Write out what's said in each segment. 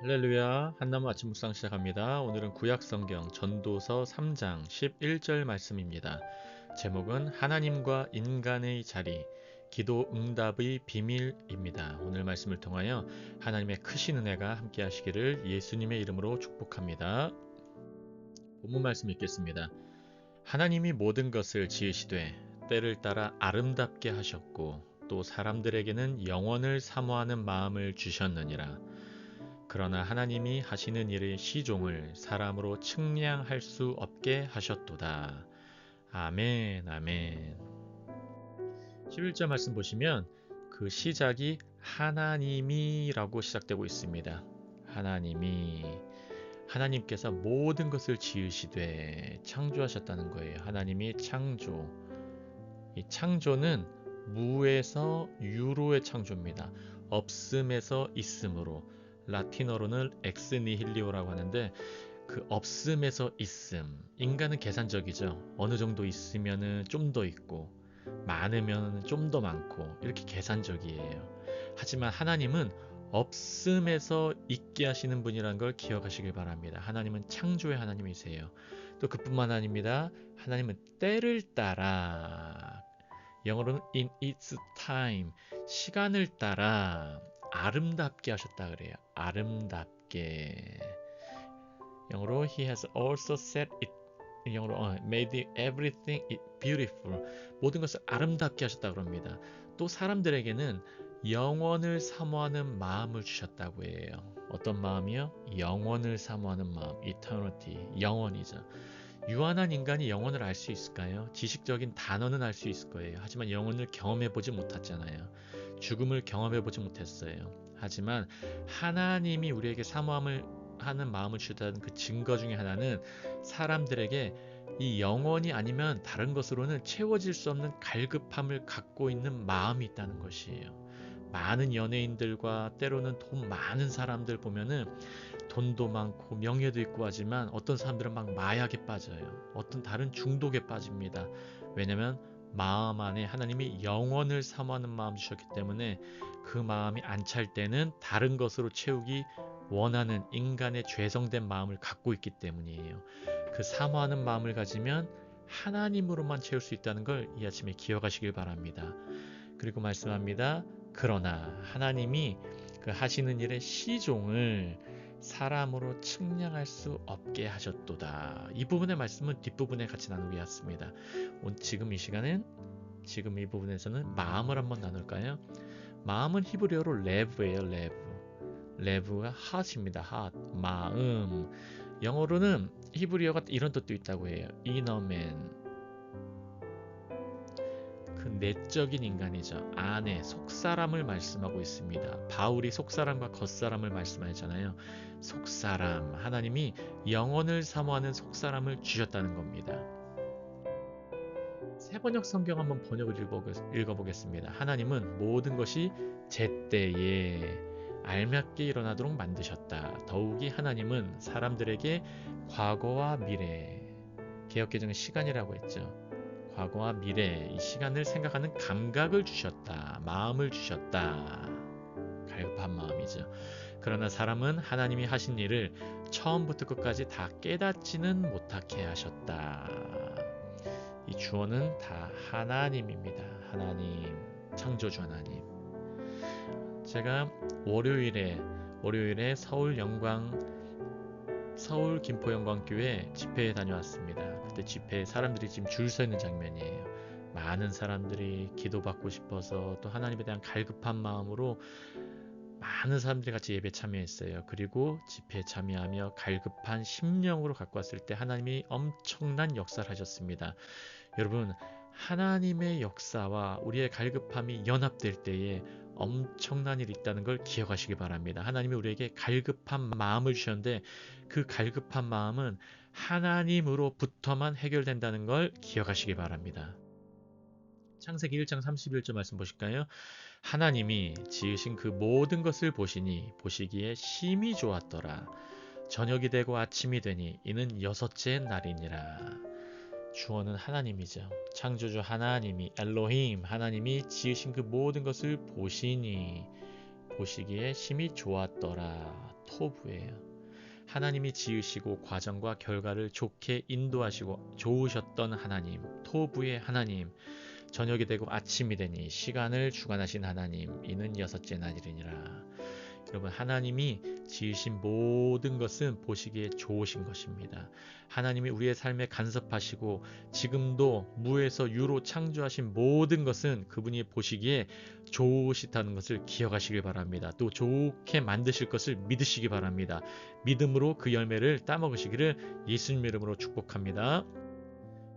할렐루야, 한나무 아침 묵상 시작합니다. 오늘은 구약성경 전도서 3장 11절 말씀입니다. 제목은 하나님과 인간의 자리, 기도 응답의 비밀입니다. 오늘 말씀을 통하여 하나님의 크신 은혜가 함께 하시기를 예수님의 이름으로 축복합니다. 본문 말씀 읽겠습니다. 하나님이 모든 것을 지으시되 때를 따라 아름답게 하셨고 또 사람들에게는 영원을 사모하는 마음을 주셨느니라. 그러나 하나님이 하시는 일의 시종을 사람으로 측량할 수 없게 하셨도다. 아멘, 아멘. 11절 말씀 보시면 그 시작이 하나님이라고 시작되고 있습니다. 하나님께서 모든 것을 지으시되 창조하셨다는 거예요. 하나님이 창조. 이 창조는 무에서 유로의 창조입니다. 없음에서 있음으로. 라틴어로는 엑스니힐리오라고 하는데 그 없음에서 있음. 인간은 계산적이죠. 어느 정도 있으면은 좀 더 있고 많으면 좀 더 많고 이렇게 계산적이에요. 하지만 하나님은 없음에서 있게 하시는 분이라는 걸 기억하시길 바랍니다. 하나님은 창조의 하나님이세요. 또 그뿐만 아닙니다. 하나님은 때를 따라 영어로는 in its time 시간을 따라 아름답게 하셨다 그래요. 아름답게. 영어로 he has also set it 영어로 made everything beautiful. 모든 것을 아름답게 하셨다 그럽니다. 또 사람들에게는 영원을 사모하는 마음을 주셨다고 해요. 어떤 마음이요? 영원을 사모하는 마음, eternity, 영원이죠. 유한한 인간이 영혼을 알 수 있을까요? 지식적인 단어는 알 수 있을 거예요. 하지만 영혼을 경험해보지 못했잖아요. 죽음을 경험해보지 못했어요. 하지만 하나님이 우리에게 사모함을 하는 마음을 주다는 그 증거 중에 하나는 사람들에게 이 영혼이 아니면 다른 것으로는 채워질 수 없는 갈급함을 갖고 있는 마음이 있다는 것이에요. 많은 연예인들과 때로는 돈 많은 사람들 보면은 돈도 많고 명예도 있고 하지만 어떤 사람들은 막 마약에 빠져요. 어떤 다른 중독에 빠집니다. 왜냐하면 마음 안에 하나님이 영원을 사모하는 마음 주셨기 때문에 그 마음이 안 찰 때는 다른 것으로 채우기 원하는 인간의 죄성된 마음을 갖고 있기 때문이에요. 그 사모하는 마음을 가지면 하나님으로만 채울 수 있다는 걸 이 아침에 기억하시길 바랍니다. 그리고 말씀합니다. 그러나 하나님이 그 하시는 일의 시종을 사람으로 측량할 수 없게 하셨도다. 이 부분의 말씀은 뒷부분에 같이 나누겠습니다. 지금 이 시간엔 지금 이 부분에서는 마음을 한번 나눌까요? 마음은 히브리어로 레브예요. 레브가 heart입니다. heart, 마음. 영어로는 히브리어가 이런 뜻도 있다고 해요. inner man. 그 내적인 인간이죠. 안에 속사람을 말씀하고 있습니다. 바울이 속사람과 겉사람을 말씀하잖아요. 속사람, 하나님이 영혼을 사모하는 속사람을 주셨다는 겁니다. 세번역 성경 한번 번역을 읽어보겠습니다. 하나님은 모든 것이 제때에 알맞게 일어나도록 만드셨다. 더욱이 하나님은 사람들에게 과거와 미래, 개역개정은 시간이라고 했죠. 과거와 미래, 이 시간을 생각하는 감각을 주셨다. 마음을 주셨다. 갈급한 마음이죠. 그러나 사람은 하나님이 하신 일을 처음부터 끝까지 다 깨닫지는 못하게 하셨다. 이 주어는 다 하나님입니다. 하나님, 창조주 하나님. 제가 월요일에 서울 김포영광교회 집회에 다녀왔습니다. 그때 집회에 사람들이 지금 줄 서 있는 장면이에요. 많은 사람들이 기도받고 싶어서 또 하나님에 대한 갈급한 마음으로 많은 사람들이 같이 예배 참여했어요. 그리고 집회에 참여하며 갈급한 심령으로 갖고 왔을 때 하나님이 엄청난 역사를 하셨습니다. 여러분, 하나님의 역사와 우리의 갈급함이 연합될 때에 엄청난 일이 있다는 걸 기억하시기 바랍니다. 하나님이 우리에게 갈급한 마음을 주셨는데 그 갈급한 마음은 하나님으로부터만 해결된다는 걸 기억하시기 바랍니다. 창세기 1장 31절 말씀 보실까요? 하나님이 지으신 그 모든 것을 보시기에 심히 좋았더라. 저녁이 되고 아침이 되니 이는 여섯째 날이니라. 주어는 하나님이죠. 창조주 하나님이 엘로힘 하나님이 지으신 그 모든 것을 보시기에 심히 좋았더라. 토부예요. 하나님이 지으시고 과정과 결과를 좋게 인도하시고 좋으셨던 하나님, 토부의 하나님, 저녁이 되고 아침이 되니 시간을 주관하신 하나님, 이는 여섯째 날이니라. 여러분, 하나님이 지으신 모든 것은 보시기에 좋으신 것입니다. 하나님이 우리의 삶에 간섭하시고 지금도 무에서 유로 창조하신 모든 것은 그분이 보시기에 좋으시다는 것을 기억하시길 바랍니다. 또 좋게 만드실 것을 믿으시기 바랍니다. 믿음으로 그 열매를 따먹으시기를 예수님의 이름으로 축복합니다.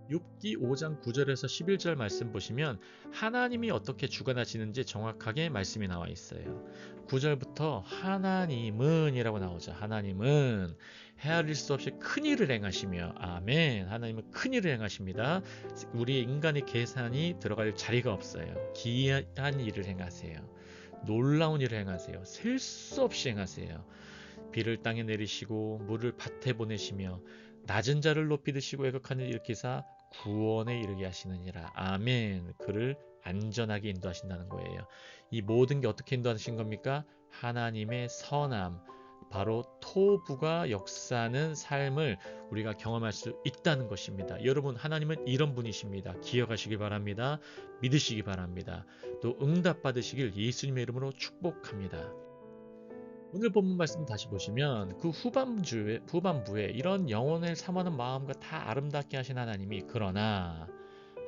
욥기 5장 9절에서 11절 말씀 보시면 하나님이 어떻게 주관하시는지 정확하게 말씀이 나와 있어요. 9절부터 하나님은 이라고 나오죠. 하나님은 헤아릴 수 없이 큰 일을 행하시며, 아멘. 하나님은 큰 일을 행하십니다. 우리 인간의 계산이 들어갈 자리가 없어요. 기이한 일을 행하세요. 놀라운 일을 행하세요. 셀 수 없이 행하세요. 비를 땅에 내리시고 물을 밭에 보내시며 낮은 자를 높이 드시고 애곡하는 일으키사 구원에 이르게 하시느니라. 아멘. 그를 안전하게 인도하신다는 거예요. 이 모든 게 어떻게 인도하신 겁니까? 하나님의 선함, 바로 토부가 역사하는 삶을 우리가 경험할 수 있다는 것입니다. 여러분, 하나님은 이런 분이십니다. 기억하시기 바랍니다. 믿으시기 바랍니다. 또 응답받으시길 예수님의 이름으로 축복합니다. 오늘 본문 말씀 다시 보시면 그 후반부에 이런 영혼을 사모하는 마음과 다 아름답게 하신 하나님이, 그러나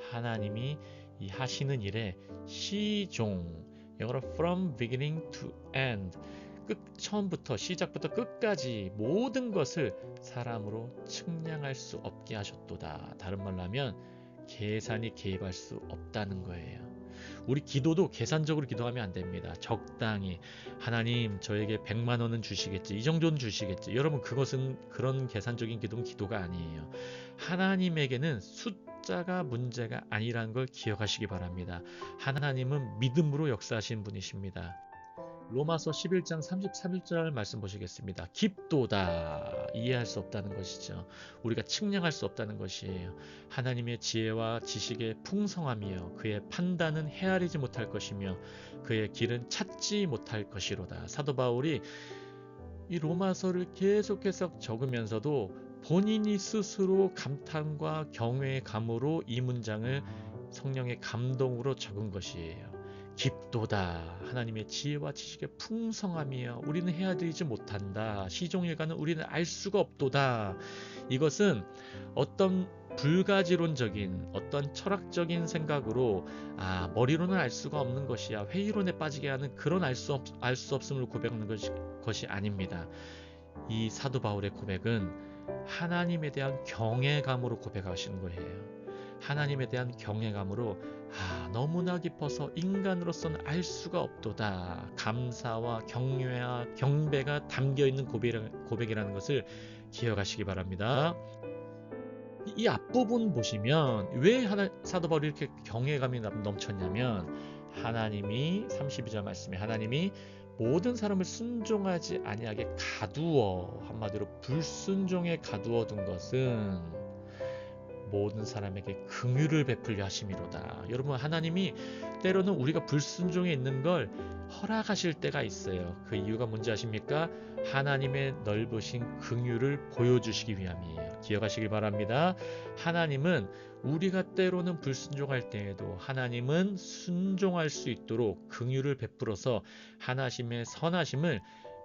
하나님이 이 하시는 일에 시종, 영어로 from beginning to end, 처음부터 시작부터 끝까지 모든 것을 사람으로 측량할 수 없게 하셨도다. 다른 말로 하면 계산이 개입할 수 없다는 거예요. 우리 기도도 계산적으로 기도하면 안 됩니다. 적당히 하나님 저에게 100만 원은 주시겠지, 이 정도는 주시겠지. 여러분, 그것은 그런 계산적인 기도는 기도가 아니에요. 하나님에게는 숫자가 문제가 아니라는 걸 기억하시기 바랍니다. 하나님은 믿음으로 역사하시는 분이십니다. 로마서 11장 33절 말씀 보시겠습니다. 깊도다. 이해할 수 없다는 것이죠. 우리가 측량할 수 없다는 것이에요. 하나님의 지혜와 지식의 풍성함이요 그의 판단은 헤아리지 못할 것이며 그의 길은 찾지 못할 것이로다. 사도 바울이 이 로마서를 계속해서 적으면서도 본인이 스스로 감탄과 경외의 감으로 이 문장을 성령의 감동으로 적은 것이에요. 깊도다. 하나님의 지혜와 지식의 풍성함이여 우리는 헤아리지 못한다. 시종일관은 우리는 알 수가 없도다. 이것은 어떤 불가지론적인 어떤 철학적인 생각으로 머리로는 알 수가 없는 것이야, 회의론에 빠지게 하는 그런 알 수 없음을 고백하는 것이 아닙니다. 이 사도 바울의 고백은 하나님에 대한 경외감으로 고백하시는 거예요. 하나님에 대한 경외감으로 너무나 깊어서 인간으로서는 알 수가 없도다. 감사와 경외와 경배가 담겨있는 고백이라는 것을 기억하시기 바랍니다. 이 앞부분 보시면 왜 사도 바울이 이렇게 경외감이 넘쳤냐면, 하나님이 32절 말씀에 하나님이 모든 사람을 순종하지 아니하게 가두어, 한마디로 불순종에 가두어 둔 것은 모든 사람에게 긍휼을 베풀려 하심이로다. 여러분, 하나님이 때로는 우리가 불순종에 있는 걸 허락하실 때가 있어요. 그 이유가 뭔지 아십니까? 하나님의 넓으신 긍휼을 보여주시기 위함이에요. 기억하시기 바랍니다. 하나님은 우리가 때로는 불순종할 때에도 하나님은 순종할 수 있도록 긍휼을 베풀어서 하나님의 선하심을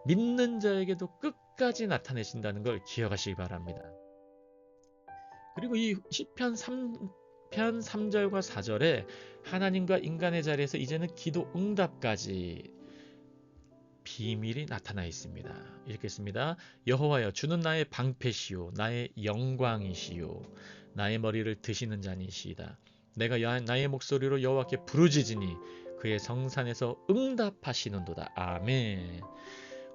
믿는 자에게도 끝까지 나타내신다는 걸 기억하시기 바랍니다. 그리고 이 시편 3편 3절과 4절에 하나님과 인간의 자리에서 이제는 기도 응답까지 비밀이 나타나 있습니다. 읽겠습니다. 여호와여, 주는 나의 방패시요 나의 영광이시요 나의 머리를 드시는 자니시이다. 내가 나의 목소리로 여호와께 부르짖으니 그의 성산에서 응답하시는도다. 아멘.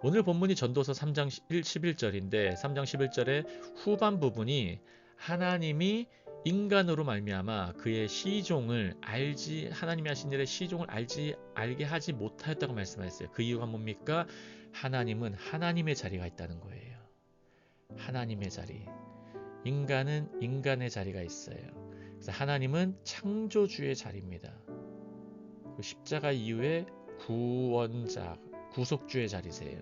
오늘 본문이 전도서 3장 11절인데 3장 11절의 후반 부분이 하나님이 인간으로 말미암아 그의 시종을 하나님이 하신 일의 시종을 알게 하지 못하였다고 말씀하셨어요. 그 이유가 뭡니까? 하나님은 하나님의 자리가 있다는 거예요. 하나님의 자리. 인간은 인간의 자리가 있어요. 그래서 하나님은 창조주의 자리입니다. 그 십자가 이후에 구속주의 자리세요.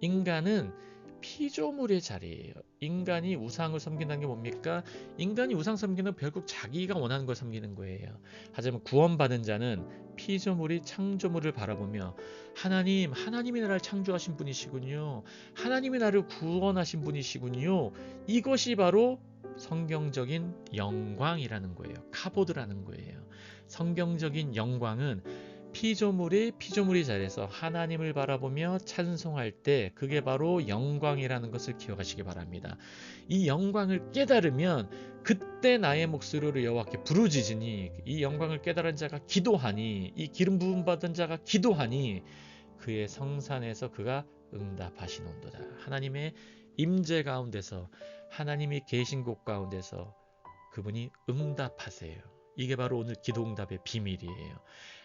인간은 피조물의 자리예요. 인간이 우상을 섬긴다는 게 뭡니까? 인간이 우상 섬기는 건 결국 자기가 원하는 걸 섬기는 거예요. 하지만 구원받은 자는 피조물이 창조물을 바라보며 하나님이 나를 창조하신 분이시군요. 하나님이 나를 구원하신 분이시군요. 이것이 바로 성경적인 영광이라는 거예요. 카보드라는 거예요. 성경적인 영광은 피조물이 자리에서 하나님을 바라보며 찬송할 때 그게 바로 영광이라는 것을 기억하시기 바랍니다. 이 영광을 깨달으면 그때 나의 목소리로 여호와께 부르짖으니 이 영광을 깨달은 자가 기도하니 이 기름 부음 받은 자가 기도하니 그의 성산에서 그가 응답하시는도다. 하나님의 임재 가운데서 하나님이 계신 곳 가운데서 그분이 응답하세요. 이게 바로 오늘 기도응답의 비밀이에요.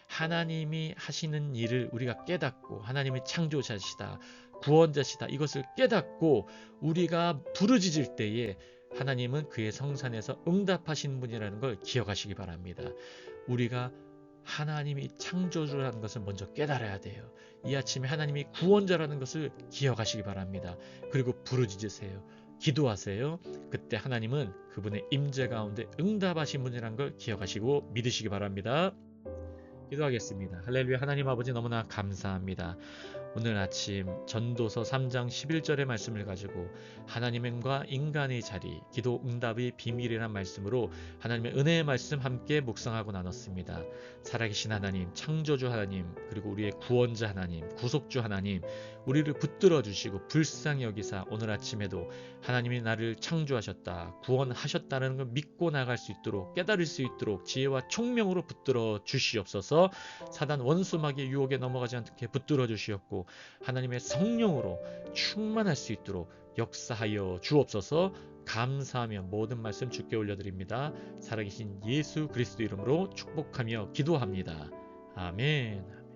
하나님이 하시는 일을 우리가 깨닫고 하나님이 창조자시다, 구원자시다 이것을 깨닫고 우리가 부르짖을 때에 하나님은 그의 성산에서 응답하시는 분이라는 걸 기억하시기 바랍니다. 우리가 하나님이 창조주라는 것을 먼저 깨달아야 돼요. 이 아침에 하나님이 구원자라는 것을 기억하시기 바랍니다. 그리고 부르짖으세요. 기도하세요. 그때 하나님은 그분의 임재 가운데 응답하신 분이라는 걸 기억하시고 믿으시기 바랍니다. 기도하겠습니다. 할렐루야. 하나님 아버지 너무나 감사합니다. 오늘 아침 전도서 3장 11절의 말씀을 가지고 하나님과 인간의 자리, 기도 응답의 비밀이란 말씀으로 하나님의 은혜의 말씀 함께 묵상하고 나눴습니다. 살아계신 하나님, 창조주 하나님, 그리고 우리의 구원자 하나님, 구속주 하나님, 우리를 붙들어 주시고 불쌍히 여기사 오늘 아침에도 하나님이 나를 창조하셨다, 구원하셨다는 걸 믿고 나갈 수 있도록 깨달을 수 있도록 지혜와 총명으로 붙들어 주시옵소서. 사단 원수마귀의 유혹에 넘어가지 않게 붙들어 주시옵고 하나님의 성령으로 충만할 수 있도록 역사하여 주옵소서. 감사하며 모든 말씀 주께 올려드립니다. 살아계신 예수 그리스도 이름으로 축복하며 기도합니다. 아멘.